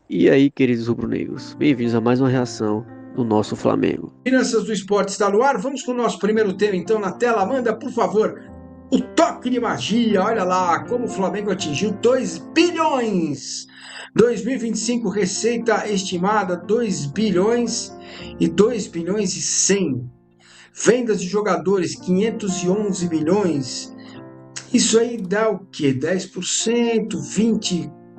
E aí, queridos rubro-negros, bem-vindos a mais uma reação do nosso Flamengo. Finanças do Esporte está no ar. Vamos com o nosso primeiro tema, então, na tela. Manda, por favor, o toque de magia. Olha lá como o Flamengo atingiu 2 bilhões. 2025, receita estimada 2 bilhões e 2 bilhões e 100. Vendas de jogadores 511 milhões. Isso aí dá o quê? 10%,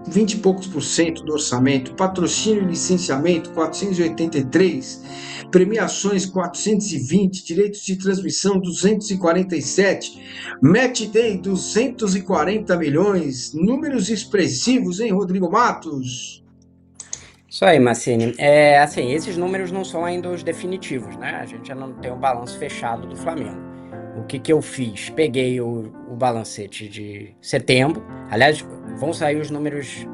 20 e poucos por cento do orçamento. Patrocínio e licenciamento 483, premiações 420, direitos de transmissão 247, match day 240 milhões. Números expressivos, hein, Rodrigo Matos? Isso aí, Massini. Assim, esses números não são ainda os definitivos, né? A gente já não tem o balanço fechado do Flamengo. O que eu fiz? Peguei o balancete de setembro. Aliás, vão sair os números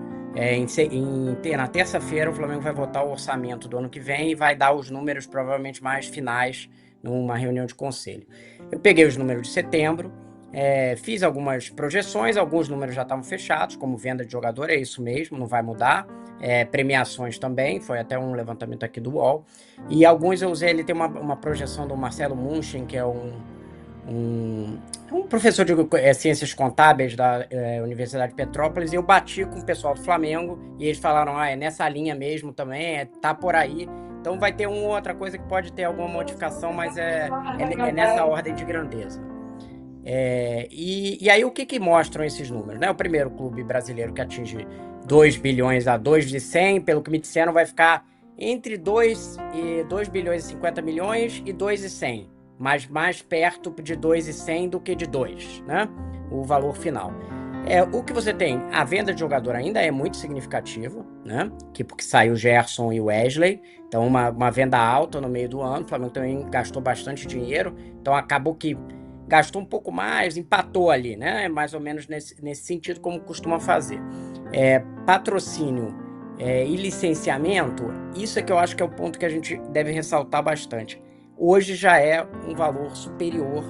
na terça-feira. O Flamengo vai votar o orçamento do ano que vem e vai dar os números provavelmente mais finais numa reunião de conselho. Eu peguei os números de setembro, fiz algumas projeções, alguns números já estavam fechados, como venda de jogador, é isso mesmo, não vai mudar. Premiações também, foi até um levantamento aqui do UOL. E alguns eu usei, ele tem uma projeção do Marcelo Munchen, que é um professor de ciências contábeis da Universidade de Petrópolis, e eu bati com o pessoal do Flamengo, e eles falaram, é nessa linha mesmo também, tá por aí. Então vai ter uma outra coisa que pode ter alguma modificação, mas é nessa ordem de grandeza. E aí o que mostram esses números? Né? O primeiro clube brasileiro que atinge 2 bilhões a 2 de 100, pelo que me disseram, vai ficar entre 2 bilhões e 50 milhões e 2 e 100, mas mais perto de 2 e 100 do que de 2, né? O valor final. O que você tem, a venda de jogador ainda é muito significativa, né? Porque saiu o Gerson e o Wesley, então uma venda alta no meio do ano. O Flamengo também gastou bastante dinheiro, então acabou que gastou um pouco mais, empatou ali, né? Mais ou menos nesse sentido, como costuma fazer. Patrocínio e licenciamento, isso é que eu acho que é o ponto que a gente deve ressaltar bastante. Hoje já é um valor superior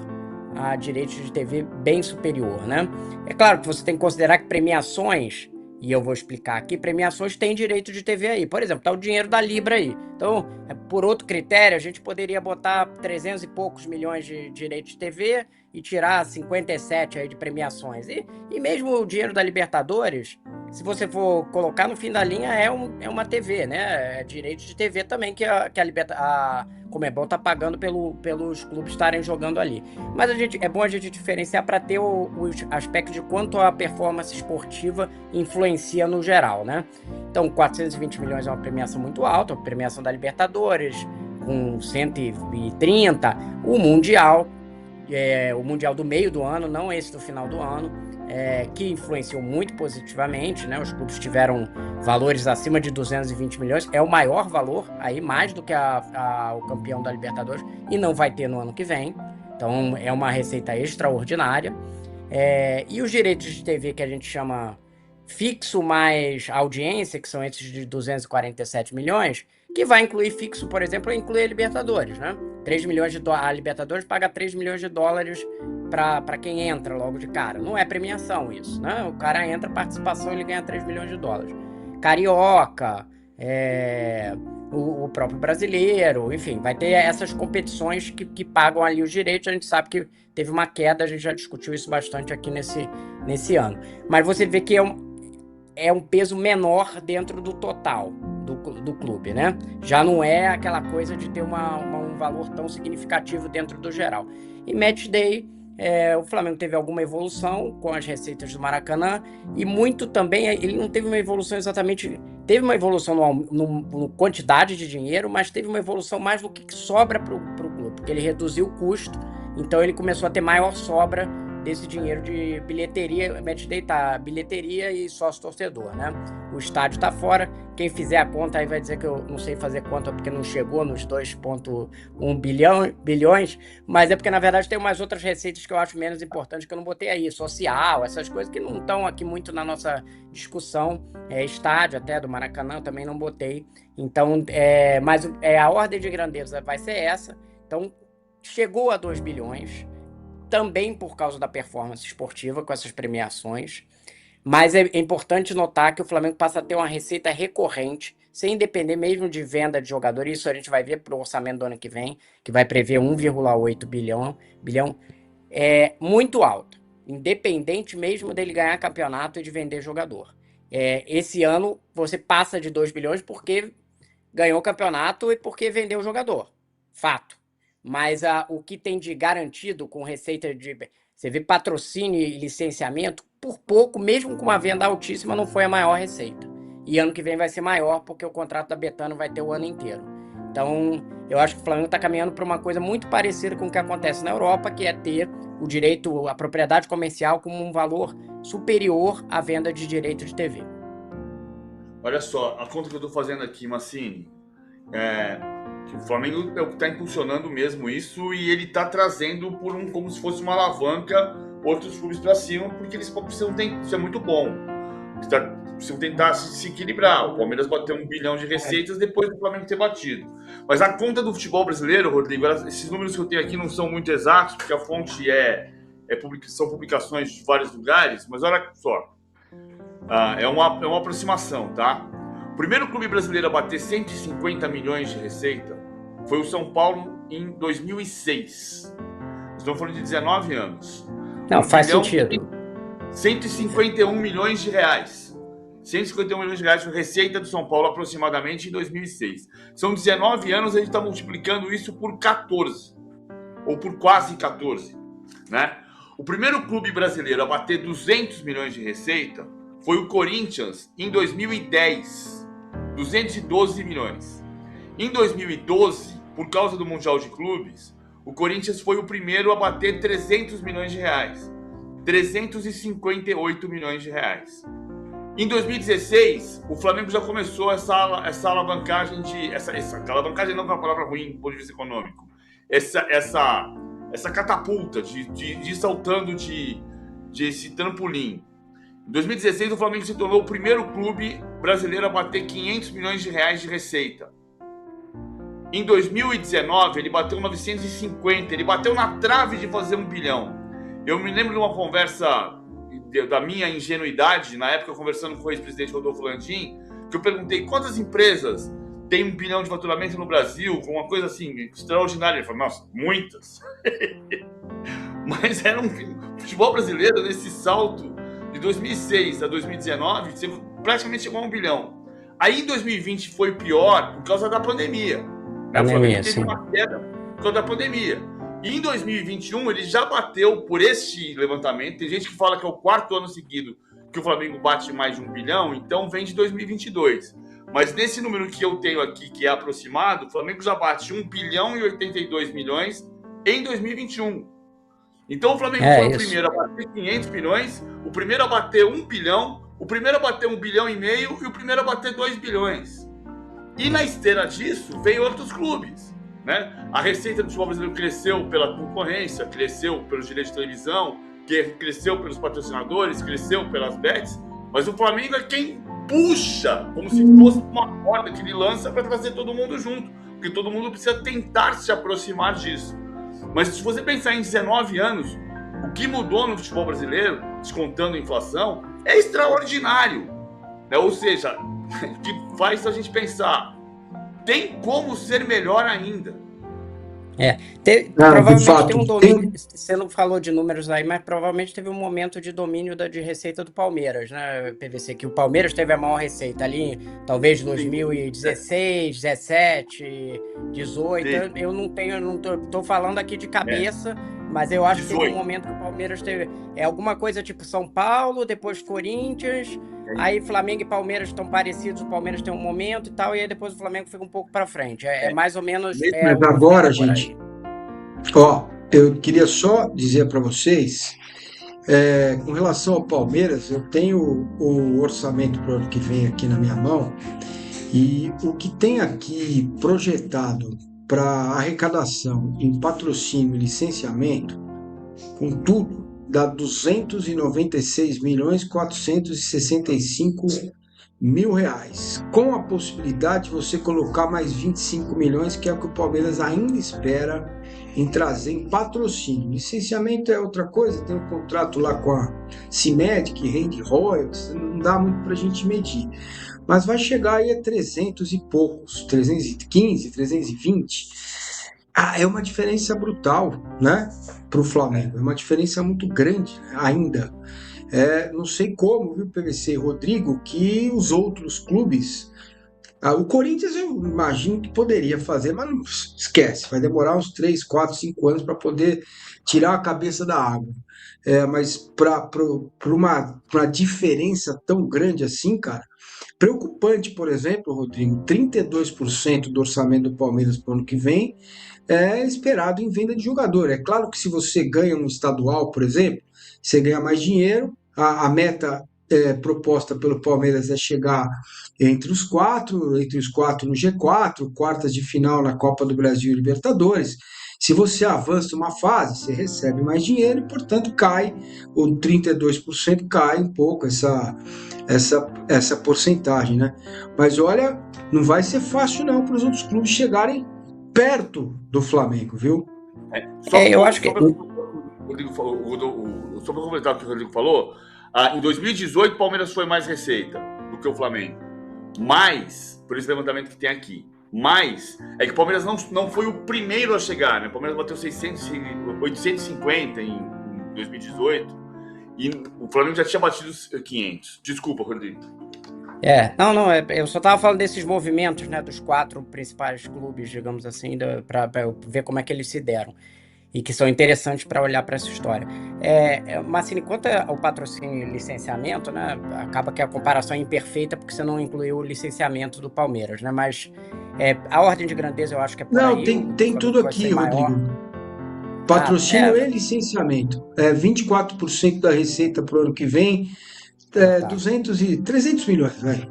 a direitos de TV, bem superior, né? É claro que você tem que considerar que premiações, e eu vou explicar aqui, premiações têm direito de TV aí. Por exemplo, tá o dinheiro da Libra aí. Então, por outro critério, a gente poderia botar 300 e poucos milhões de direitos de TV e tirar 57 aí de premiações. E mesmo o dinheiro da Libertadores, se você for colocar no fim da linha, é uma TV, né? É direito de TV também que a Conmebol tá pagando pelos clubes estarem jogando ali. Mas é bom a gente diferenciar para ter o aspecto de quanto a performance esportiva influencia no geral, né? Então, 420 milhões é uma premiação muito alta, a premiação da Libertadores, com 130, o Mundial do meio do ano, não esse do final do ano, que influenciou muito positivamente, né? Os clubes tiveram valores acima de 220 milhões, é o maior valor, aí mais do que o campeão da Libertadores, e não vai ter no ano que vem, então é uma receita extraordinária. E os direitos de TV que a gente chama fixo mais audiência, que são esses de 247 milhões, que vai incluir fixo, por exemplo, inclui a Libertadores, né? 3 milhões de dólares, a Libertadores paga 3 milhões de dólares para quem entra logo de cara. Não é premiação isso, né? O cara entra, participação, ele ganha 3 milhões de dólares. Carioca, o próprio brasileiro, enfim, vai ter essas competições que pagam ali os direitos. A gente sabe que teve uma queda, a gente já discutiu isso bastante aqui nesse ano. Mas você vê que é um peso menor dentro do total do clube, né? Já não é aquela coisa de ter um valor tão significativo dentro do geral. E match day, o Flamengo teve alguma evolução com as receitas do Maracanã e muito também, ele não teve uma evolução exatamente, teve uma evolução no quantidade de dinheiro, mas teve uma evolução mais no que sobra para o clube, porque ele reduziu o custo, então ele começou a ter maior sobra desse dinheiro de bilheteria, match day tá, bilheteria e sócio-torcedor, né? O estádio tá fora, quem fizer a conta aí vai dizer que eu não sei fazer conta porque não chegou nos 2,1 bilhões, mas é porque na verdade tem umas outras receitas que eu acho menos importantes que eu não botei aí, social, essas coisas que não estão aqui muito na nossa discussão, estádio até do Maracanã eu também não botei, então, mas a ordem de grandeza vai ser essa, então chegou a 2 bilhões, também por causa da performance esportiva com essas premiações, Mas é importante notar que o Flamengo passa a ter uma receita recorrente, sem depender mesmo de venda de jogador. Isso a gente vai ver para o orçamento do ano que vem, que vai prever 1,8 bilhão, é muito alto, independente mesmo dele ganhar campeonato e de vender jogador. Esse ano você passa de 2 bilhões porque ganhou o campeonato e porque vendeu o jogador. Fato. Mas o que tem de garantido com receita de... Você vê patrocínio e licenciamento, por pouco, mesmo com uma venda altíssima, não foi a maior receita. E ano que vem vai ser maior, porque o contrato da Betano vai ter o ano inteiro. Então, eu acho que o Flamengo está caminhando para uma coisa muito parecida com o que acontece na Europa, que é ter o direito, a propriedade comercial como um valor superior à venda de direito de TV. Olha só, a conta que eu estou fazendo aqui, Massini, que o Flamengo é o que está impulsionando mesmo isso, e ele está trazendo como se fosse uma alavanca outros clubes para cima, porque eles precisam isso é muito bom. Precisam tentar se equilibrar. O Palmeiras bateu 1 bilhão de receitas depois do Flamengo ter batido. Mas a conta do futebol brasileiro, Rodrigo, esses números que eu tenho aqui não são muito exatos, porque a fonte são publicações de vários lugares, mas olha só. É uma aproximação, tá? O primeiro clube brasileiro a bater 150 milhões de receita foi o São Paulo em 2006. Estamos falando de 19 anos. Não, faz sentido. 151 milhões de reais. 151 milhões de reais foi receita do São Paulo aproximadamente em 2006. São 19 anos, a gente está multiplicando isso por 14. Ou por quase 14, né? O primeiro clube brasileiro a bater 200 milhões de receita foi o Corinthians em 2010. 212 milhões. Em 2012, por causa do Mundial de Clubes, o Corinthians foi o primeiro a bater 300 milhões de reais. 358 milhões de reais. Em 2016, o Flamengo já começou essa alavancagem alavancagem não é uma palavra ruim do ponto de vista econômico. Essa catapulta de ir saltando de esse trampolim. Em 2016, o Flamengo se tornou o primeiro clube brasileiro a bater 500 milhões de reais de receita. Em 2019, ele bateu 950, ele bateu na trave de fazer 1 bilhão. Eu me lembro de uma conversa da minha ingenuidade, na época conversando com o ex-presidente Rodolfo Landim, que eu perguntei quantas empresas têm 1 bilhão de faturamento no Brasil, com uma coisa assim, extraordinária. Ele falou, nossa, muitas. Mas era um futebol brasileiro nesse salto de 2006 a 2019, você praticamente chegou a 1 bilhão. Aí em 2020 foi pior por causa da pandemia. O Flamengo teve uma queda por causa da pandemia. E em 2021 ele já bateu por este levantamento. Tem gente que fala que é o 4º ano seguido que o Flamengo bate mais de 1 bilhão, então vem de 2022. Mas nesse número que eu tenho aqui, que é aproximado, o Flamengo já bate 1 bilhão e 82 milhões em 2021. Então o Flamengo foi o primeiro a bater 500 milhões, o primeiro a bater 1 bilhão, o primeiro a bater 1 bilhão e meio e o primeiro a bater 2 bilhões. E na esteira disso, vem outros clubes, né? A receita do futebol brasileiro cresceu pela concorrência, cresceu pelos direitos de televisão, cresceu pelos patrocinadores, cresceu pelas bets, mas o Flamengo é quem puxa, como se fosse uma corda que ele lança para trazer todo mundo junto, porque todo mundo precisa tentar se aproximar disso. Mas se você pensar em 19 anos, o que mudou no futebol brasileiro, descontando a inflação, é extraordinário, né? Ou seja, o que faz a gente pensar, tem como ser melhor ainda. Provavelmente tem um domínio. Você não falou de números aí, mas provavelmente teve um momento de domínio de receita do Palmeiras, né, PVC? Que o Palmeiras teve a maior receita ali, talvez 2016, 17, 18. Eu não tô falando aqui de cabeça, mas eu acho que teve um momento que o Palmeiras teve alguma coisa tipo São Paulo, depois Corinthians, aí Flamengo e Palmeiras estão parecidos, o Palmeiras tem um momento e tal, e aí depois o Flamengo fica um pouco para frente. É mais ou menos. Mas agora, gente, eu queria só dizer para vocês, com relação ao Palmeiras, eu tenho o orçamento para o ano que vem aqui na minha mão, e o que tem aqui projetado para arrecadação em patrocínio e licenciamento, com tudo, dá 296.465 R$ 1.000, com a possibilidade de você colocar mais 25 milhões, que é o que o Palmeiras ainda espera em trazer em patrocínio. Licenciamento é outra coisa, tem um contrato lá com a CIMED, que rende royalties, não dá muito para a gente medir. Mas vai chegar aí a 300 e poucos, 315, 320. É uma diferença brutal, né, para o Flamengo. É uma diferença muito grande ainda. Não sei como, viu, PVC, Rodrigo, que os outros clubes. O Corinthians eu imagino que poderia fazer, mas não esquece, vai demorar uns 3, 4, 5 anos para poder tirar a cabeça da água. Mas para uma diferença tão grande assim, cara, preocupante, por exemplo, Rodrigo, 32% do orçamento do Palmeiras para o ano que vem é esperado em venda de jogador. É claro que se você ganha um estadual, por exemplo, você ganha mais dinheiro, a meta proposta pelo Palmeiras é chegar entre os quatro no G4, quartas de final na Copa do Brasil e Libertadores. Se você avança uma fase, você recebe mais dinheiro e, portanto, cai, o 32% cai um pouco essa porcentagem, né? Mas olha, não vai ser fácil não para os outros clubes chegarem perto do Flamengo, viu? Eu acho que... Só para completar o que o Rodrigo falou, em 2018 o Palmeiras foi mais receita do que o Flamengo. Mas, por esse levantamento que tem aqui, mas é que o Palmeiras não foi o primeiro a chegar, né? O Palmeiras bateu 850 em 2018 e o Flamengo já tinha batido 500. Desculpa, Rodrigo. Eu só estava falando desses movimentos, né, dos 4 principais clubes, digamos assim, para ver como é que eles se deram e que são interessantes para olhar para essa história. Massini, quanto ao patrocínio e licenciamento, né, acaba que a comparação é imperfeita porque você não incluiu o licenciamento do Palmeiras, né, mas a ordem de grandeza eu acho que é por aí. Não, tem tudo aqui, Rodrigo. Patrocínio e licenciamento. 24% da receita para o ano que vem, 300 milhões, vai.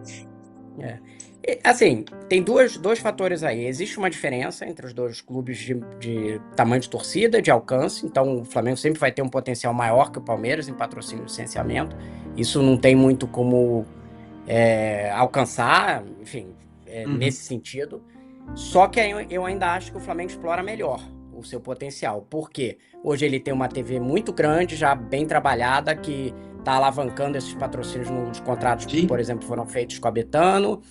Assim, tem dois fatores aí. Existe uma diferença entre os dois clubes de tamanho de torcida, de alcance. Então, o Flamengo sempre vai ter um potencial maior que o Palmeiras em patrocínio e licenciamento. Isso não tem muito como alcançar, enfim, nesse sentido. Só que eu ainda acho que o Flamengo explora melhor o seu potencial. Por quê? Hoje ele tem uma TV muito grande, já bem trabalhada, que está alavancando esses patrocínios nos contratos que, por exemplo, foram feitos com a Betano.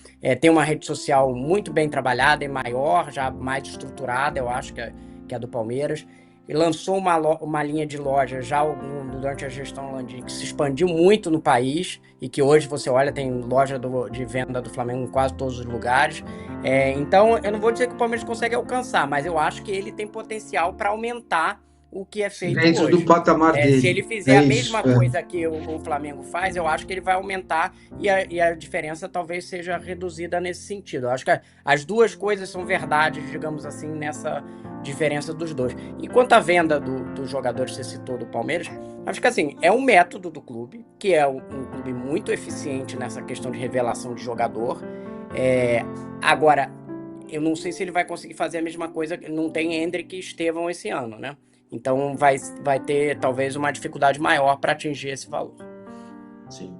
Tem uma rede social muito bem trabalhada e maior, já mais estruturada, eu acho que é a do Palmeiras. E lançou uma linha de loja já durante a gestão Landim, que se expandiu muito no país e que hoje você olha, tem loja de venda do Flamengo em quase todos os lugares. Então, eu não vou dizer que o Palmeiras consegue alcançar, mas eu acho que ele tem potencial para aumentar o que é feito dentro hoje. Do patamar dele. Se ele fizer a mesma coisa que o Flamengo faz, eu acho que ele vai aumentar e a diferença talvez seja reduzida nesse sentido. Eu acho que as duas coisas são verdades, digamos assim, nessa diferença dos dois. E quanto à venda dos jogadores que você citou do Palmeiras, acho que assim, é um método do clube, que é um clube muito eficiente nessa questão de revelação de jogador. Agora, eu não sei se ele vai conseguir fazer a mesma coisa, não tem Endrick e Estevão esse ano, né? Então vai ter talvez uma dificuldade maior para atingir esse valor. Sim.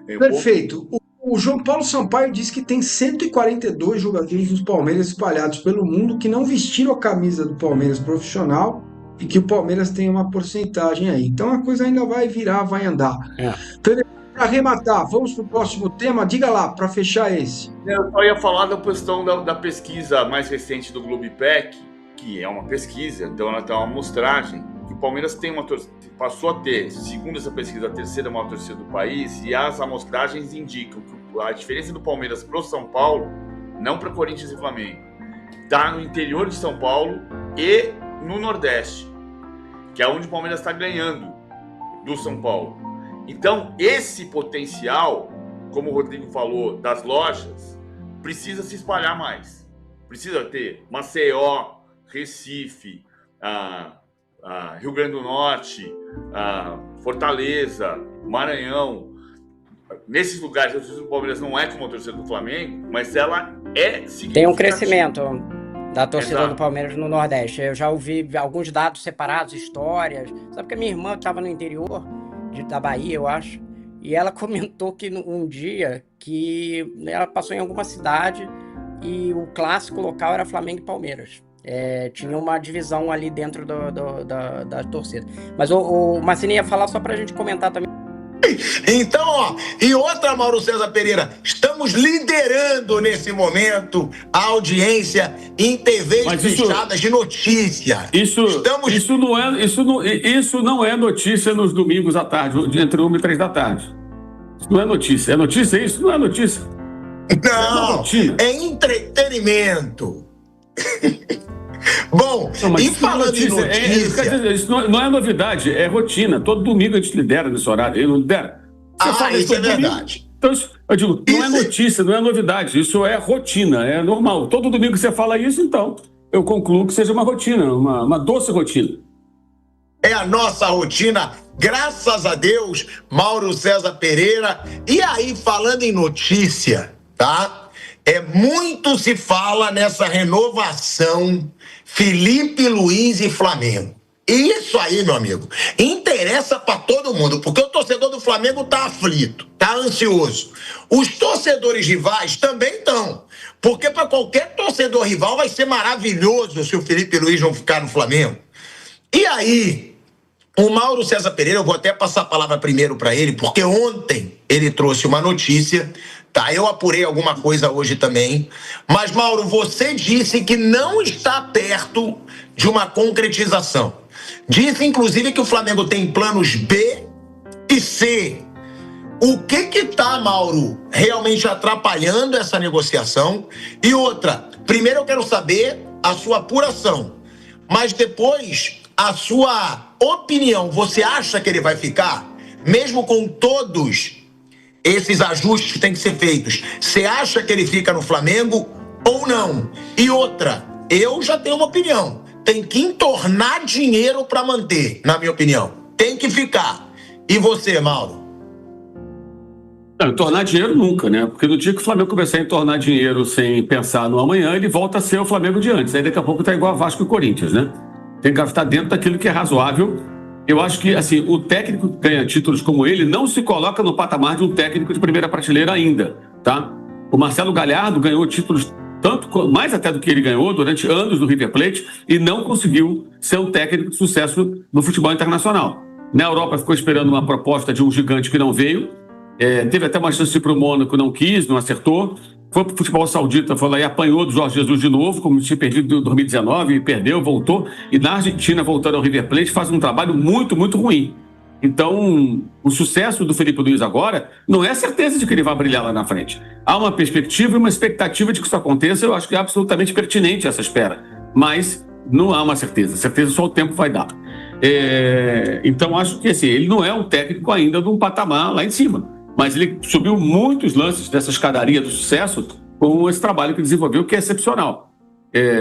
Perfeito. O João Paulo Sampaio diz que tem 142 jogadores dos Palmeiras espalhados pelo mundo que não vestiram a camisa do Palmeiras profissional e que o Palmeiras tem uma porcentagem aí. Então a coisa ainda vai virar, vai andar. Para arrematar, vamos para o próximo tema. Diga lá, para fechar esse. Eu só ia falar da questão da pesquisa mais recente do Globepec, que é uma pesquisa, então ela tem uma amostragem, que o Palmeiras passou a ter, segundo essa pesquisa, a terceira maior torcida do país, e as amostragens indicam que a diferença do Palmeiras para o São Paulo, não para Corinthians e Flamengo, está no interior de São Paulo e no Nordeste, que é onde o Palmeiras está ganhando do São Paulo. Então, esse potencial, como o Rodrigo falou, das lojas, precisa se espalhar mais. Precisa ter Maceió, Recife, Rio Grande do Norte, Fortaleza, Maranhão. Nesses lugares, a torcida do Palmeiras não é como a torcida do Flamengo, mas ela é significativa. Tem um crescimento da torcida do Palmeiras no Nordeste. Eu já ouvi alguns dados separados, histórias. Sabe que a minha irmã estava no interior da Bahia, eu acho, e ela comentou que um dia que ela passou em alguma cidade e o clássico local era Flamengo e Palmeiras. Tinha uma divisão ali dentro da torcida. Mas o Massini ia falar só pra gente comentar também. Então, ó, e outra, Mauro César Pereira, estamos liderando nesse momento a audiência em TVs fechadas de notícia. Isso não é notícia nos domingos à tarde, entre 1 e 3 da tarde. Isso não é notícia. É notícia isso? Não é notícia. Não, é entretenimento. Bom, e falando em notícia... Isso não é novidade, é rotina. Todo domingo a gente lidera nesse horário. Ele não lidera. Isso é verdade. Então, eu digo, não é notícia, não é novidade. Isso é rotina, é normal. Todo domingo você fala isso, então eu concluo que seja uma rotina, uma doce rotina. É a nossa rotina, graças a Deus, Mauro César Pereira. E aí, falando em notícia, tá? Muito se fala nessa renovação Felipe Luiz e Flamengo. E isso aí, meu amigo, interessa para todo mundo, porque o torcedor do Flamengo tá aflito, tá ansioso. Os torcedores rivais também estão, porque para qualquer torcedor rival vai ser maravilhoso se o Felipe Luiz não ficar no Flamengo. E aí, o Mauro César Pereira, eu vou até passar a palavra primeiro para ele, porque ontem ele trouxe uma notícia. Tá, eu apurei alguma coisa hoje também. Mas, Mauro, você disse que não está perto de uma concretização. Disse, inclusive, que o Flamengo tem planos B e C. O que tá, Mauro, realmente atrapalhando essa negociação? E outra, primeiro eu quero saber a sua apuração, mas depois a sua opinião. Você acha que ele vai ficar, mesmo com todos esses ajustes que têm que ser feitos? Você acha que ele fica no Flamengo ou não? E outra, eu já tenho uma opinião. Tem que entornar dinheiro para manter, na minha opinião. Tem que ficar. E você, Mauro? Não, entornar dinheiro nunca, né? Porque no dia que o Flamengo começar a entornar dinheiro sem pensar no amanhã, ele volta a ser o Flamengo de antes. Aí daqui a pouco tá igual a Vasco e Corinthians, né? Tem que estar dentro daquilo que é razoável. Eu acho que, assim, o técnico que ganha títulos como ele não se coloca no patamar de um técnico de primeira prateleira ainda, tá? O Marcelo Galhardo ganhou títulos tanto, mais até do que ele ganhou durante anos no River Plate e não conseguiu ser um técnico de sucesso no futebol internacional. Na Europa ficou esperando uma proposta de um gigante que não veio, teve até uma chance para o Mônaco, não quis, não acertou. Foi para o futebol saudita, foi lá e apanhou do Jorge Jesus de novo, como tinha perdido em 2019, perdeu, voltou. E na Argentina, voltando ao River Plate, faz um trabalho muito, muito ruim. Então, o sucesso do Felipe Luiz agora não é certeza de que ele vai brilhar lá na frente. Há uma perspectiva e uma expectativa de que isso aconteça. Eu acho que é absolutamente pertinente essa espera. Mas não há uma certeza. Certeza só o tempo vai dar. Então, acho que assim, ele não é um técnico ainda de um patamar lá em cima. Mas ele subiu muitos lances dessa escadaria do sucesso com esse trabalho que desenvolveu, que é excepcional.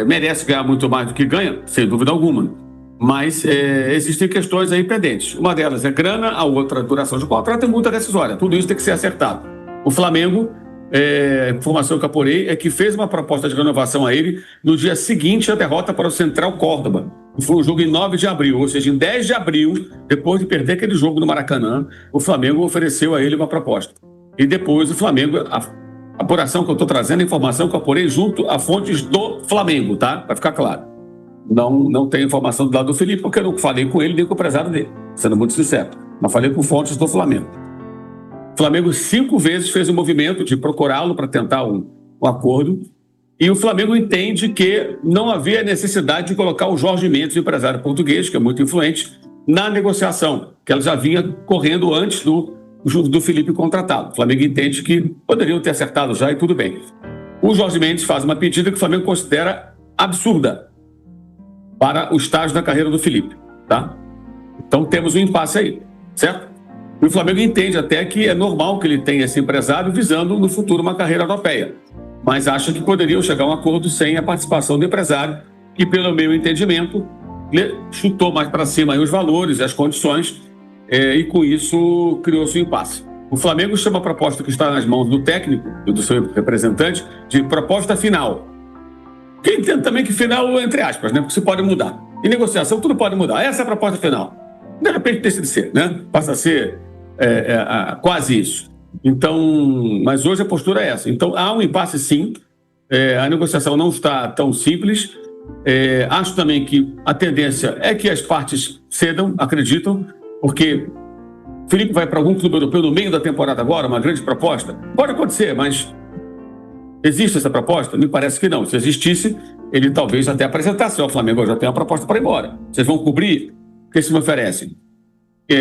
Merece ganhar muito mais do que ganha, sem dúvida alguma. Mas existem questões aí pendentes. Uma delas é grana, a outra duração de contrato e multa rescisória. Tudo isso tem que ser acertado. O Flamengo, a informação que eu apurei é que fez uma proposta de renovação a ele no dia seguinte à derrota para o Central Córdoba. Foi um jogo em 9 de abril, ou seja, em 10 de abril, depois de perder aquele jogo no Maracanã, o Flamengo ofereceu a ele uma proposta. E depois o Flamengo, a apuração que eu estou trazendo, a informação que eu apurei junto a fontes do Flamengo, tá? Vai ficar claro. Não tenho informação do lado do Felipe, porque eu não falei com ele nem com o empresário dele, sendo muito sincero. Mas falei com fontes do Flamengo. O Flamengo 5 vezes fez um movimento de procurá-lo para tentar um acordo. E o Flamengo entende que não havia necessidade de colocar o Jorge Mendes, o empresário português, que é muito influente, na negociação, que ela já vinha correndo antes do Felipe contratado. O Flamengo entende que poderiam ter acertado já e tudo bem. O Jorge Mendes faz uma pedida que o Flamengo considera absurda para o estágio da carreira do Felipe, tá? Então temos um impasse aí, certo? E o Flamengo entende até que é normal que ele tenha esse empresário visando no futuro uma carreira europeia, mas acha que poderiam chegar a um acordo sem a participação do empresário, que, pelo meu entendimento, chutou mais para cima aí os valores e as condições, e com isso criou-se um impasse. O Flamengo chama a proposta que está nas mãos do técnico e do seu representante de proposta final. Quem entende também que final, entre aspas, né? Porque se pode mudar. Em negociação, tudo pode mudar. Essa é a proposta final. De repente deixa de ser, né? Passa a ser quase isso. Então, mas hoje a postura é essa. Então, há um impasse, sim. A negociação não está tão simples. Acho também que a tendência é que as partes cedam, acreditam, porque Felipe vai para algum clube europeu no meio da temporada agora, uma grande proposta. Pode acontecer, mas existe essa proposta? Me parece que não. Se existisse, ele talvez até apresentasse ao Flamengo. Eu já tenho uma proposta para ir embora. Vocês vão cobrir? O que vocês me oferecem?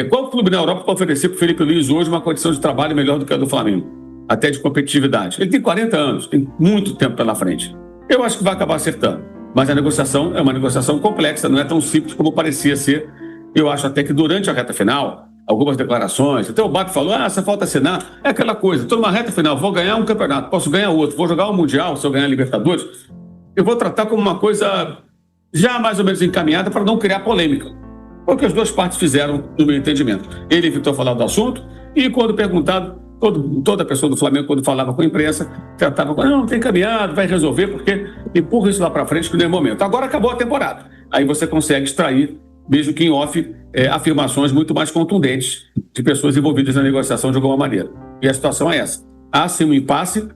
Qual clube na Europa pode oferecer para o Felipe Luiz hoje uma condição de trabalho melhor do que a do Flamengo? Até de competitividade. Ele tem 40 anos, tem muito tempo pela frente. Eu acho que vai acabar acertando. Mas a negociação é uma negociação complexa, não é tão simples como parecia ser. Eu acho até que durante a reta final, algumas declarações, até o Bato falou, só falta assinar. É aquela coisa, estou numa reta final, vou ganhar um campeonato, posso ganhar outro, vou jogar um Mundial, se eu ganhar a Libertadores. Eu vou tratar como uma coisa já mais ou menos encaminhada para não criar polêmica. Foi o que as duas partes fizeram no meu entendimento. Ele evitou falar do assunto e, quando perguntado, toda pessoa do Flamengo, quando falava com a imprensa, tratava com, não tem caminhado, vai resolver, porque empurra isso lá para frente que não é momento. Agora acabou a temporada. Aí você consegue extrair, mesmo que em off, afirmações muito mais contundentes de pessoas envolvidas na negociação de alguma maneira. E a situação é essa. Há sim um impasse,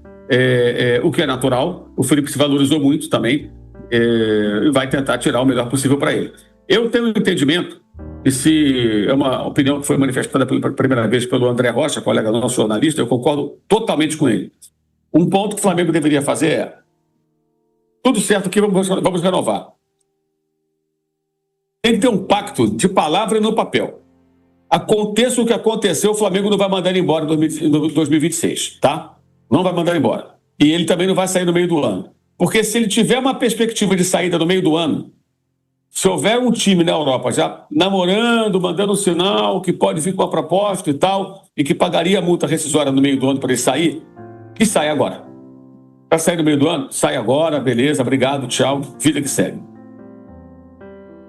o que é natural. O Felipe se valorizou muito também e vai tentar tirar o melhor possível para ele. Eu tenho um entendimento, e se é uma opinião que foi manifestada pela primeira vez pelo André Rocha, colega nosso jornalista, eu concordo totalmente com ele. Um ponto que o Flamengo deveria fazer é tudo certo aqui, vamos renovar. Tem que ter um pacto de palavra e no papel. Aconteça o que aconteceu, o Flamengo não vai mandar ele embora em 2026, tá? Não vai mandar ele embora. E ele também não vai sair no meio do ano. Porque se ele tiver uma perspectiva de saída no meio do ano, se houver um time na Europa já namorando, mandando um sinal que pode vir com uma proposta e tal, e que pagaria a multa rescisória no meio do ano para ele sair, que sai agora. Para sair no meio do ano, sai agora, beleza, obrigado, tchau, vida que segue.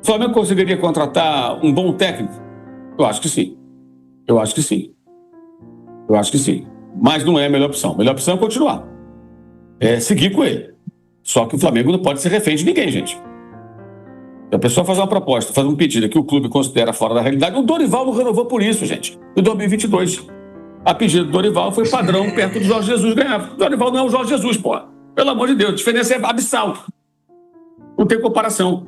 O Flamengo conseguiria contratar um bom técnico? Eu acho que sim. Eu acho que sim. Mas não é a melhor opção. A melhor opção é continuar. É seguir com ele. Só que o Flamengo não pode ser refém de ninguém, gente. Se a pessoa faz uma proposta, faz um pedido que o clube considera fora da realidade, o Dorival não renovou por isso, gente. Em 2022. A pedido do Dorival foi padrão perto do Jorge Jesus ganhar. O Dorival não é o Jorge Jesus, pô. Pelo amor de Deus, a diferença é abissal. Não tem comparação.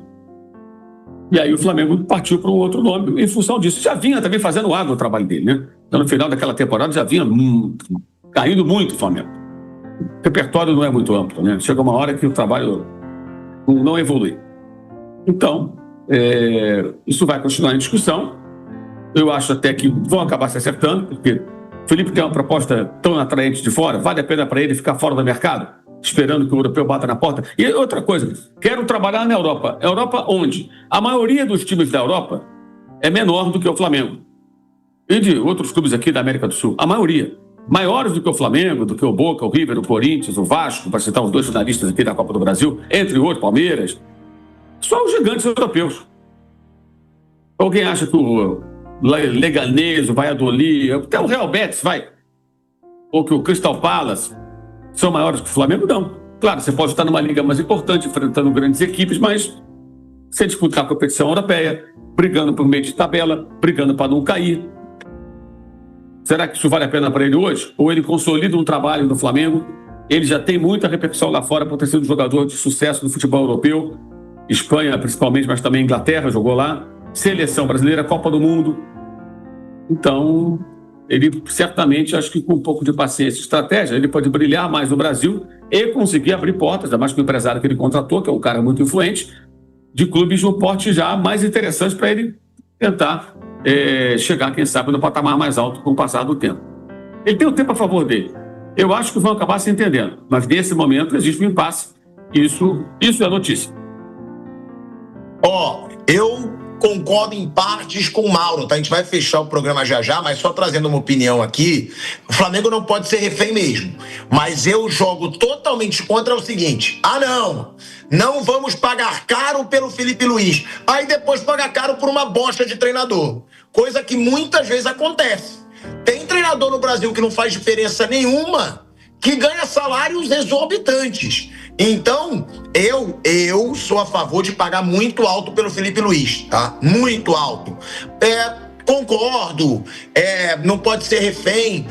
E aí o Flamengo partiu para um outro nome em função disso. Já vinha também fazendo água o trabalho dele, né? Então, no final daquela temporada já vinha caindo muito o Flamengo. O repertório não é muito amplo, né? Chega uma hora que o trabalho não evolui. Então, isso vai continuar em discussão. Eu acho até que vão acabar se acertando, porque o Felipe tem uma proposta tão atraente de fora, vale a pena para ele ficar fora do mercado, esperando que o europeu bata na porta. E outra coisa, quero trabalhar na Europa. Europa onde? A maioria dos times da Europa é menor do que o Flamengo. E de outros clubes aqui da América do Sul. A maioria. Maiores do que o Flamengo, do que o Boca, o River, o Corinthians, o Vasco, para citar os dois finalistas aqui da Copa do Brasil, entre outros, Palmeiras. Só os gigantes europeus. Alguém acha que o Leganés, o Valladolid, até o Real Betis, ou que o Crystal Palace são maiores que o Flamengo? Não. Claro, você pode estar numa liga mais importante, enfrentando grandes equipes, mas você disputar a competição europeia, brigando por meio de tabela, brigando para não cair. Será que isso vale a pena para ele hoje? Ou ele consolida um trabalho no Flamengo? Ele já tem muita repercussão lá fora por ter sido um jogador de sucesso no futebol europeu, Espanha principalmente, mas também Inglaterra, jogou lá, seleção brasileira, Copa do Mundo. Então, ele certamente, acho que com um pouco de paciência e estratégia, ele pode brilhar mais no Brasil e conseguir abrir portas, ainda mais que o empresário que ele contratou, que é um cara muito influente, de clubes de um porte já mais interessante para ele tentar chegar, quem sabe, no patamar mais alto com o passar do tempo. Ele tem o tempo a favor dele. Eu acho que vão acabar se entendendo, mas nesse momento existe um impasse. Isso é notícia. Eu concordo em partes com o Mauro, tá? A gente vai fechar o programa já, mas só trazendo uma opinião aqui, o Flamengo não pode ser refém mesmo, mas eu jogo totalmente contra o seguinte, não vamos pagar caro pelo Felipe Luiz, aí depois pagar caro por uma bosta de treinador, coisa que muitas vezes acontece. Tem treinador no Brasil que não faz diferença nenhuma, que ganha salários exorbitantes. Então, eu sou a favor de pagar muito alto pelo Felipe Luiz, tá? Muito alto. Concordo, não pode ser refém.